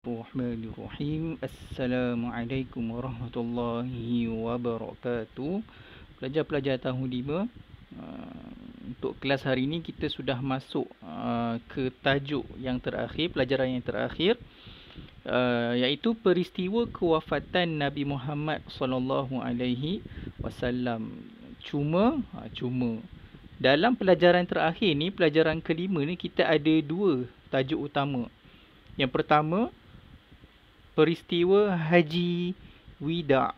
Bismillahirrahmanirrahim. Assalamualaikum warahmatullahi wabarakatuh. Pelajar-pelajar tahun 5, untuk kelas hari ini kita sudah masuk ke tajuk yang terakhir, pelajaran yang terakhir, iaitu peristiwa kewafatan Nabi Muhammad sallallahu alaihi wasallam. Cuma dalam pelajaran terakhir ni, pelajaran kelima ni, kita ada dua tajuk utama. Yang pertama, peristiwa Haji Wida.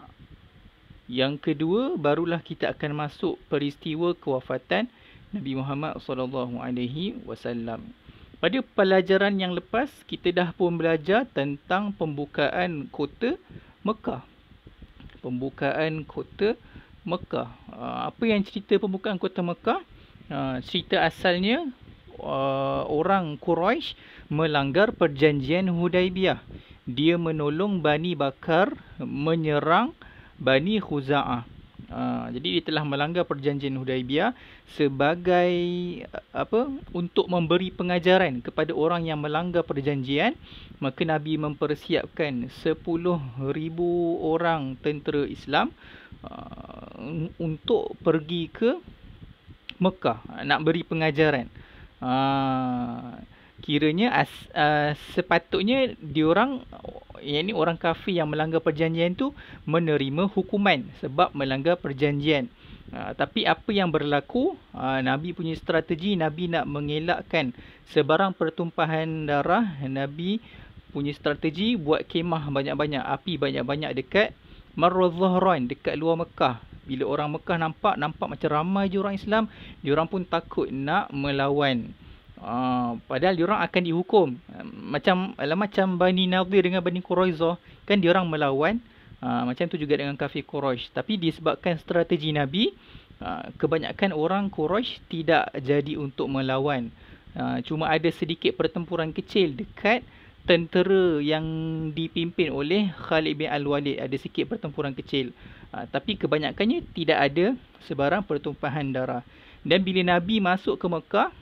Yang kedua, barulah kita akan masuk peristiwa kewafatan Nabi Muhammad sallallahu alaihi wasallam. Pada pelajaran yang lepas, kita dah pun belajar tentang pembukaan kota Mekah. Pembukaan kota Mekah. Apa yang cerita pembukaan kota Mekah? Cerita asalnya, orang Quraisy melanggar perjanjian Hudaibiyah. Dia menolong Bani Bakar menyerang Bani Khuza'ah. Jadi dia telah melanggar perjanjian Hudaibiyah sebagai untuk memberi pengajaran kepada orang yang melanggar perjanjian. Maka Nabi mempersiapkan 10,000 orang tentera Islam untuk pergi ke Mekah nak beri pengajaran. Kiranya sepatutnya diorang, yakni orang kafir yang melanggar perjanjian tu, menerima hukuman sebab melanggar perjanjian. Tapi apa yang berlaku, Nabi punya strategi, Nabi nak mengelakkan sebarang pertumpahan darah. Nabi punya strategi buat kemah banyak-banyak, api banyak-banyak dekat Marra Zahran, dekat luar Mekah. Bila orang Mekah nampak macam ramai je orang Islam, diorang pun takut nak melawan. Padahal diorang akan dihukum. Macam Bani Nadir dengan Bani Quraizah, kan diorang melawan. Macam tu juga dengan kafir Quraisy. Tapi disebabkan strategi Nabi, kebanyakan orang Quraisy tidak jadi untuk melawan. Cuma ada sedikit pertempuran kecil dekat tentera yang dipimpin oleh Khalid bin Al-Walid. Ada sikit pertempuran kecil. Tapi kebanyakannya tidak ada sebarang pertumpahan darah. Dan bila Nabi masuk ke Mekah,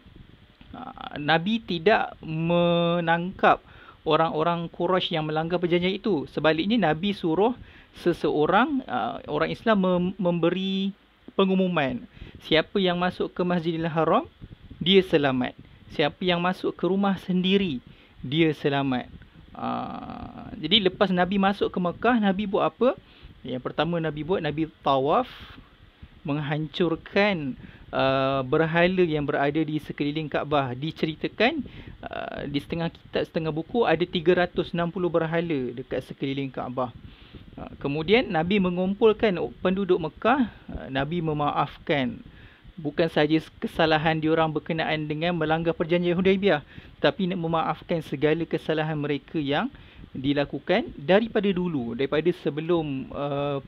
Nabi tidak menangkap orang-orang Quraisy yang melanggar perjanjian itu. Sebaliknya, Nabi suruh seseorang, orang Islam memberi pengumuman. Siapa yang masuk ke Masjidil Haram, dia selamat. Siapa yang masuk ke rumah sendiri, dia selamat. Jadi lepas Nabi masuk ke Mekah, Nabi buat apa? Yang pertama Nabi tawaf, menghancurkan berhala yang berada di sekeliling Kaabah. Diceritakan di setengah kitab, setengah buku, ada 360 berhala dekat sekeliling Kaabah. Kemudian Nabi mengumpulkan penduduk Mekah. Nabi memaafkan bukan sahaja kesalahan diorang berkenaan dengan melanggar perjanjian Hudaibiyah, tapi nak memaafkan segala kesalahan mereka yang dilakukan daripada dulu, daripada sebelum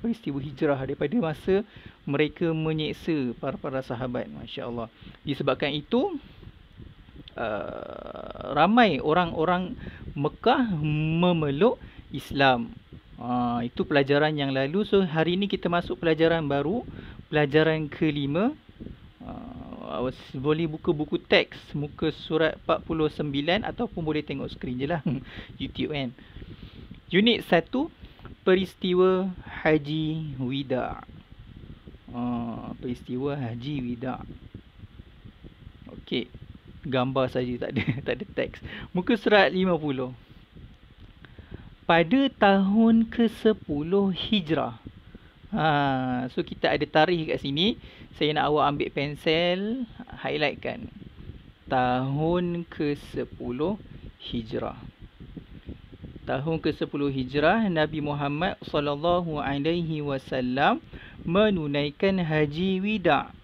peristiwa hijrah, daripada masa mereka menyeksa para sahabat. Masya Allah. Disebabkan itu, ramai orang-orang Mekah memeluk Islam. Itu pelajaran yang lalu. So hari ini kita masuk pelajaran baru, pelajaran kelima. Boleh buka buku teks, muka surat 49, ataupun boleh tengok skrin je lah YouTube kan. Unit 1, peristiwa Haji Wida. Peristiwa Haji Wida. Okey, gambar saja, tak ada teks. Muka surat 50. Pada tahun ke-10 Hijrah. So kita ada tarikh kat sini. Saya nak awak ambil pensel, highlightkan. Tahun ke-10 Hijrah. Tahun ke-10 Hijrah, Nabi Muhammad sallallahu alaihi wasallam menunaikan Haji Wida.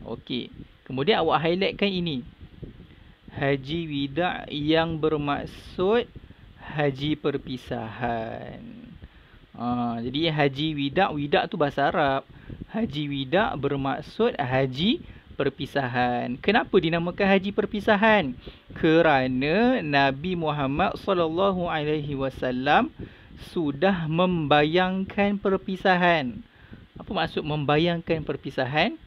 Okey. Kemudian awak highlightkan ini. Haji Wida yang bermaksud haji perpisahan. Jadi Haji Wida tu bahasa Arab. Haji Wida bermaksud haji perpisahan. Kenapa dinamakan haji perpisahan? Kerana Nabi Muhammad sallallahu alaihi wasallam sudah membayangkan perpisahan. Apa maksud membayangkan perpisahan?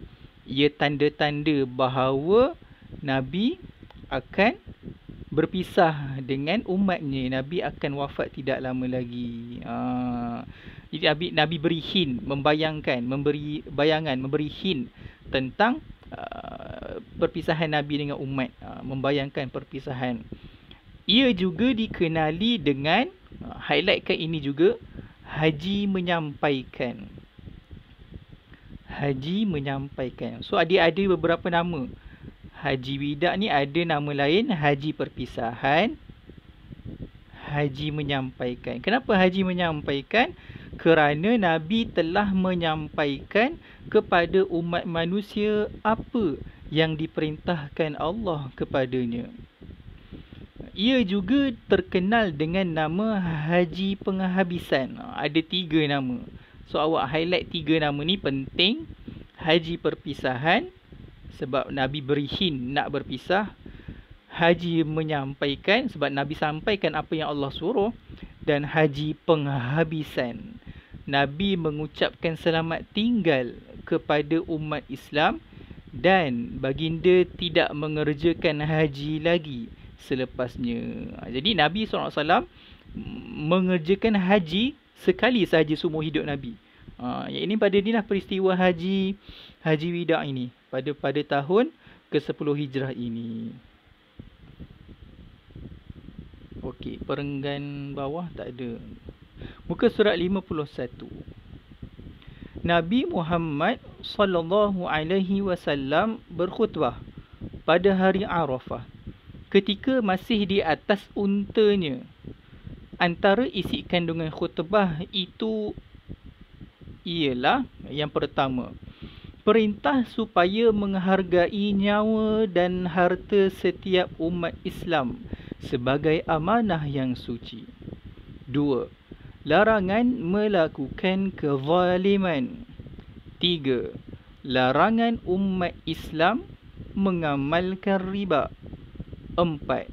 Ia tanda-tanda bahawa Nabi akan berpisah dengan umatnya. Nabi akan wafat tidak lama lagi. Jadi Nabi beri hint, membayangkan, memberi bayangan, memberi hint tentang perpisahan Nabi dengan umat, membayangkan perpisahan. Ia juga dikenali dengan, highlightkan ini juga, haji menyampaikan. Haji menyampaikan. So ada beberapa nama. Haji Wida ni ada nama lain, haji perpisahan, haji menyampaikan. Kenapa haji menyampaikan? Kerana Nabi telah menyampaikan kepada umat manusia apa yang diperintahkan Allah kepadanya. Ia juga terkenal dengan nama haji penghabisan. Ada 3 nama. So awak highlight 3 nama ni penting. Haji perpisahan, sebab Nabi beri hint nak berpisah. Haji menyampaikan, sebab Nabi sampaikan apa yang Allah suruh. Dan haji penghabisan, Nabi mengucapkan selamat tinggal kepada umat Islam dan baginda tidak mengerjakan haji lagi selepasnya. Jadi Nabi SAW mengerjakan haji sekali sahaja seumur hidup Nabi. Yang ini pada ni lah peristiwa haji Wida ini pada tahun ke-10 Hijrah ini. Okey, perenggan bawah tak ada. Muka surat 51. Nabi Muhammad sallallahu alaihi wasallam berkhutbah pada hari Arafah ketika masih di atas untanya. Antara isi kandungan khutbah itu ialah yang pertama, perintah supaya menghargai nyawa dan harta setiap umat Islam sebagai amanah yang suci. 2. Larangan melakukan kezaliman. 3. Larangan umat Islam mengamalkan riba. 4.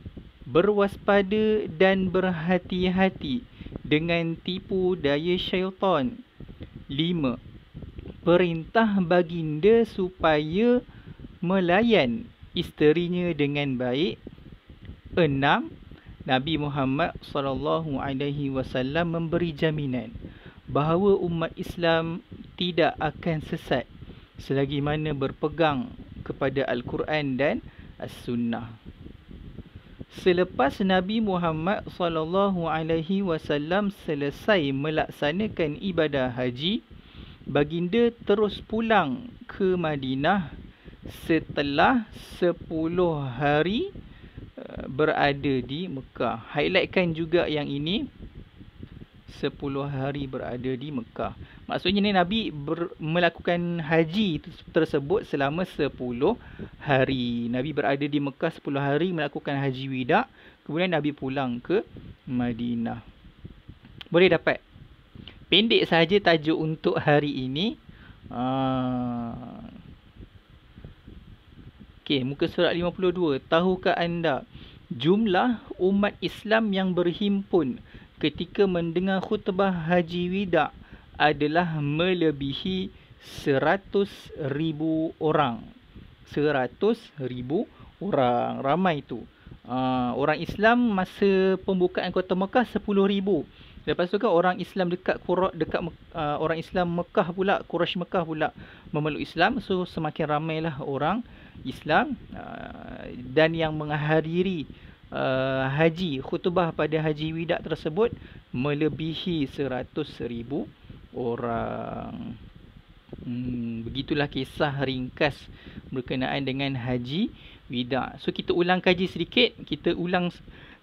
Berwaspada dan berhati-hati dengan tipu daya syaitan. 5. Perintah baginda supaya melayan isterinya dengan baik. 6. Nabi Muhammad SAW memberi jaminan bahawa umat Islam tidak akan sesat selagi mana berpegang kepada Al-Quran dan As-Sunnah. Selepas Nabi Muhammad SAW selesai melaksanakan ibadah haji, baginda terus pulang ke Madinah setelah 10 hari berada di Mekah. Highlightkan juga yang ini, 10 hari berada di Mekah. Maksudnya ni Nabi melakukan haji tersebut selama 10 hari. Nabi berada di Mekah 10 hari melakukan haji wida. Kemudian Nabi pulang ke Madinah. Boleh dapat? Pendek sahaja tajuk untuk hari ini. Okey, muka surat 52. Tahukah anda jumlah umat Islam yang berhimpun ketika mendengar khutbah haji wida adalah melebihi 100,000 orang. 100,000 orang. Ramai tu. Orang Islam masa pembukaan kota Mekah 10,000. Lepas tu kan orang Islam orang Islam Mekah pula, Quraisy Mekah pula memeluk Islam. So semakin ramailah orang Islam dan yang menghadiri haji, khutbah pada haji wida tersebut melebihi 100,000 orang. Begitulah kisah ringkas berkenaan dengan haji wida. So kita ulang kaji sedikit, kita ulang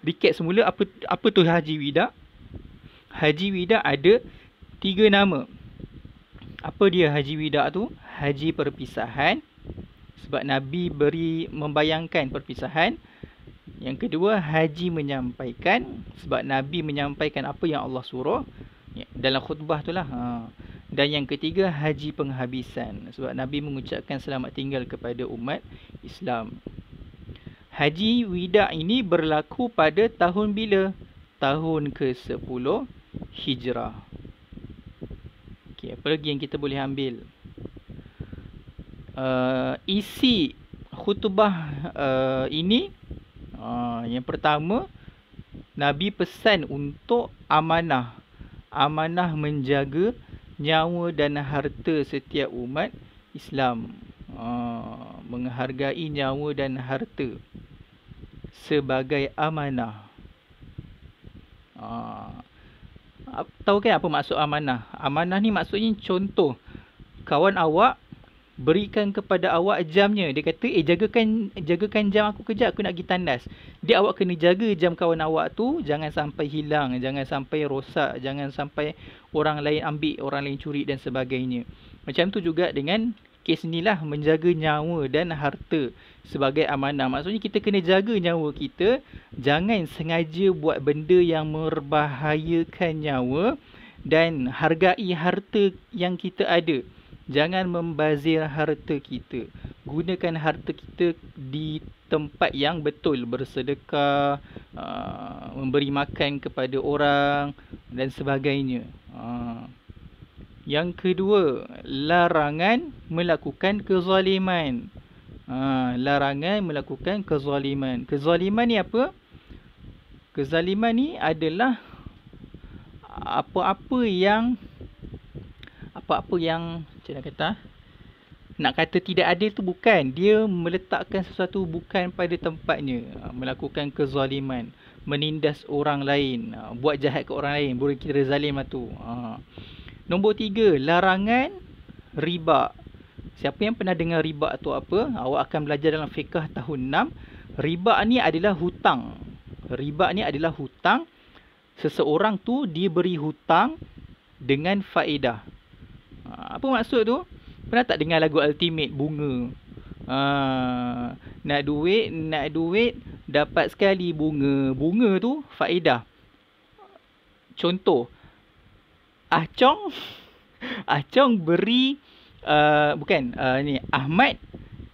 recap semula apa tu haji wida. Haji wida ada 3 nama. Apa dia haji wida tu? Haji perpisahan, sebab Nabi membayangkan perpisahan. Yang kedua, haji menyampaikan, sebab Nabi menyampaikan apa yang Allah suruh dalam khutbah tu lah. Dan yang ketiga, haji penghabisan, sebab Nabi mengucapkan selamat tinggal kepada umat Islam. Haji wida ini berlaku pada tahun bila? Tahun ke-10 Hijrah. Okey, apa lagi yang kita boleh ambil? Isi khutbah ini Yang pertama, Nabi pesan untuk amanah. Amanah menjaga nyawa dan harta setiap umat Islam. Menghargai nyawa dan harta sebagai amanah. Tahu kan apa maksud amanah? Amanah ni maksudnya contoh, kawan awak berikan kepada awak jamnya. Dia kata, jagakan jam aku kejap, aku nak pergi tandas. Dia awak kena jaga jam kawan awak tu, jangan sampai hilang, jangan sampai rosak, jangan sampai orang lain ambil, orang lain curi dan sebagainya. Macam tu juga dengan kes ni lah, menjaga nyawa dan harta sebagai amanah. Maksudnya kita kena jaga nyawa kita, jangan sengaja buat benda yang membahayakan nyawa, dan hargai harta yang kita ada. Jangan membazir harta kita. Gunakan harta kita di tempat yang betul. Bersedekah, memberi makan kepada orang dan sebagainya. Yang kedua, larangan melakukan kezaliman. Larangan melakukan kezaliman. Kezaliman ni apa? Kezaliman ni adalah apa-apa yang macam nak kata, nak kata tidak adil tu bukan. Dia meletakkan sesuatu bukan pada tempatnya. Melakukan kezaliman, menindas orang lain, buat jahat ke orang lain, boleh kira zalim lah tu. Nombor 3, larangan riba. Siapa yang pernah dengar riba tu apa? Awak akan belajar dalam fiqh tahun 6. Riba ni adalah hutang. Riba ni adalah hutang. Seseorang tu dia beri hutang dengan faedah. Apa maksud tu? Pernah tak dengar lagu Ultimate, bunga? Nak duit, dapat sekali bunga. Bunga tu faedah. Contoh, Acong beri Ahmad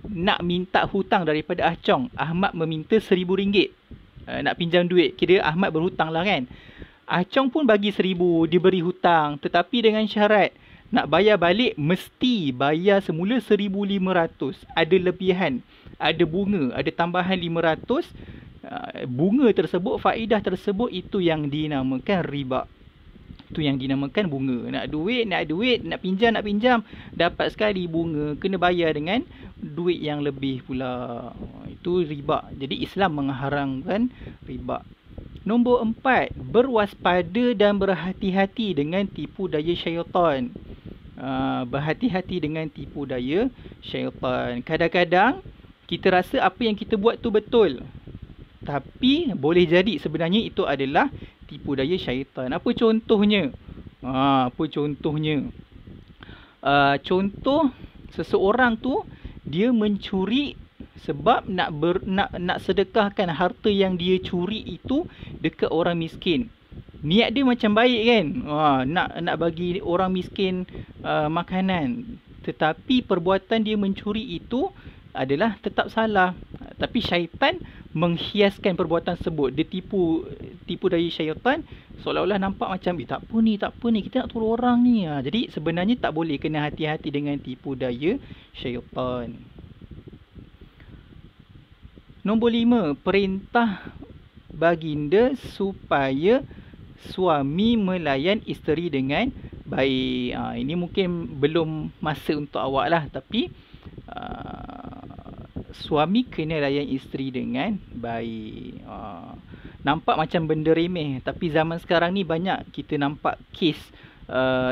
nak minta hutang daripada Acong. Ahmad meminta RM1,000 nak pinjam duit. Kira Ahmad berhutang lah kan. Acong pun bagi RM1,000, dia beri hutang, tetapi dengan syarat nak bayar balik mesti bayar semula RM1,500. Ada lebihan, ada bunga, ada tambahan RM500. Bunga tersebut, faedah tersebut, itu yang dinamakan riba. Itu yang dinamakan bunga. Nak duit, nak pinjam, dapat sekali bunga, kena bayar dengan duit yang lebih pula. Itu riba. Jadi Islam mengharamkan riba. Nombor 4, berwaspada dan berhati-hati dengan tipu daya syaitan. Berhati-hati dengan tipu daya syaitan. Kadang-kadang kita rasa apa yang kita buat tu betul, tapi boleh jadi sebenarnya itu adalah tipu daya syaitan. Apa contohnya? Contoh, seseorang tu dia mencuri sebab nak sedekahkan harta yang dia curi itu dekat orang miskin. Niat dia macam baik kan, nak bagi orang miskin makanan, tetapi perbuatan dia mencuri itu adalah tetap salah. Tapi syaitan menghiaskan perbuatan tersebut. Dia tipu daya syaitan, seolah-olah nampak macam tak apa ni, kita nak tolong orang ni. Jadi sebenarnya tak boleh, kena hati-hati dengan tipu daya syaitan. Nombor 5, perintah baginda supaya suami melayan isteri dengan baik. Ini mungkin belum masa untuk awak lah, tapi suami kena layan isteri dengan baik. Nampak macam benda remeh, tapi zaman sekarang ni banyak kita nampak kes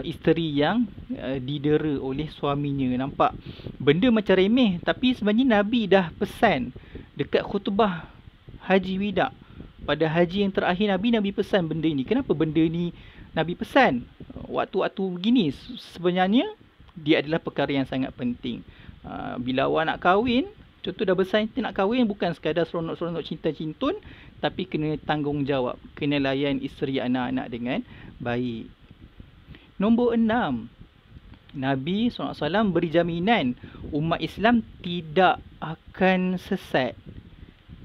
isteri yang didera oleh suaminya. Nampak benda macam remeh, tapi sebenarnya Nabi dah pesan dekat khutbah Haji Wida. Pada haji yang terakhir Nabi pesan benda ni. Kenapa benda ni Nabi pesan waktu-waktu begini? Sebenarnya dia adalah perkara yang sangat penting. Bila awak nak kahwin, contoh dah besar nanti nak kahwin, bukan sekadar seronok-seronok cinta-cintun, tapi kena tanggungjawab, kena layan isteri anak-anak dengan baik. Nombor 6, Nabi SAW beri jaminan umat Islam tidak akan sesat.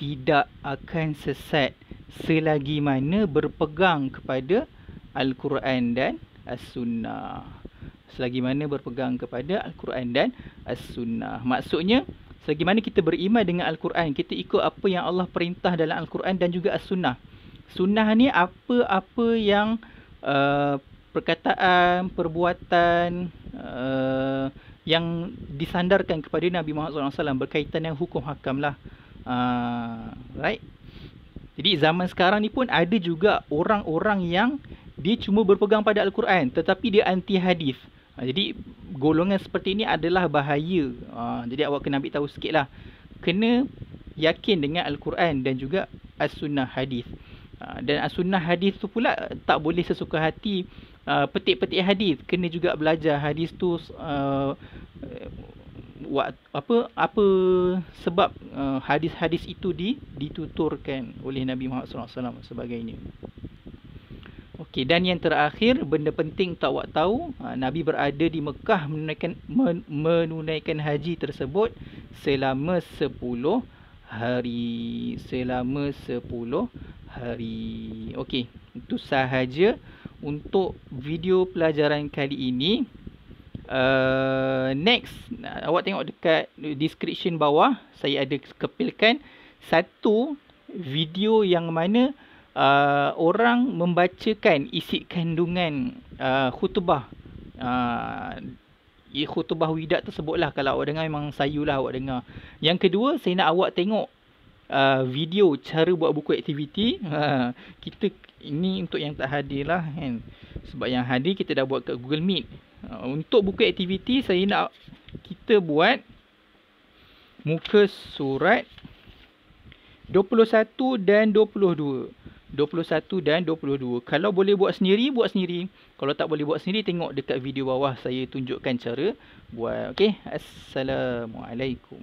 Tidak akan sesat selagi mana berpegang kepada Al-Quran dan As-Sunnah. Selagi mana berpegang kepada Al-Quran dan As-Sunnah. Maksudnya, selagi mana kita beriman dengan Al-Quran, kita ikut apa yang Allah perintah dalam Al-Quran dan juga As-Sunnah. Sunnah ni apa-apa yang perkataan, perbuatan yang disandarkan kepada Nabi Muhammad SAW berkaitan dengan hukum hakam lah. Right? Jadi zaman sekarang ni pun ada juga orang-orang yang dia cuma berpegang pada Al-Quran tetapi dia anti hadis. Jadi golongan seperti ini adalah bahaya. Jadi awak kena ambil tahu sikit lah. Kena yakin dengan Al-Quran dan juga As-Sunnah hadis. Dan As-Sunnah hadis tu pula tak boleh sesuka hati petik-petik hadis. Kena juga belajar hadis tu apa sebab hadis-hadis itu dituturkan oleh Nabi Muhammad SAW sebagainya. Okey, dan yang terakhir, benda penting untuk awak tahu, Nabi berada di Mekah menunaikan haji tersebut selama 10 hari. Selama 10 hari. Okey, itu sahaja untuk video pelajaran kali ini. Next, awak tengok dekat description bawah, saya ada kepilkan satu video yang mana orang membacakan isi kandungan khutbah khutbah widak tersebutlah. Kalau awak dengar memang sayulah awak dengar. Yang kedua, saya nak awak tengok video cara buat buku aktiviti. Kita ini untuk yang tak hadir lah kan. Sebab yang hadir kita dah buat kat Google Meet. Untuk buku aktiviti saya nak kita buat muka surat 21 dan 22. 21 dan 22. Kalau boleh buat sendiri, buat sendiri. Kalau tak boleh buat sendiri, tengok dekat video bawah saya tunjukkan cara buat. Okey, assalamualaikum.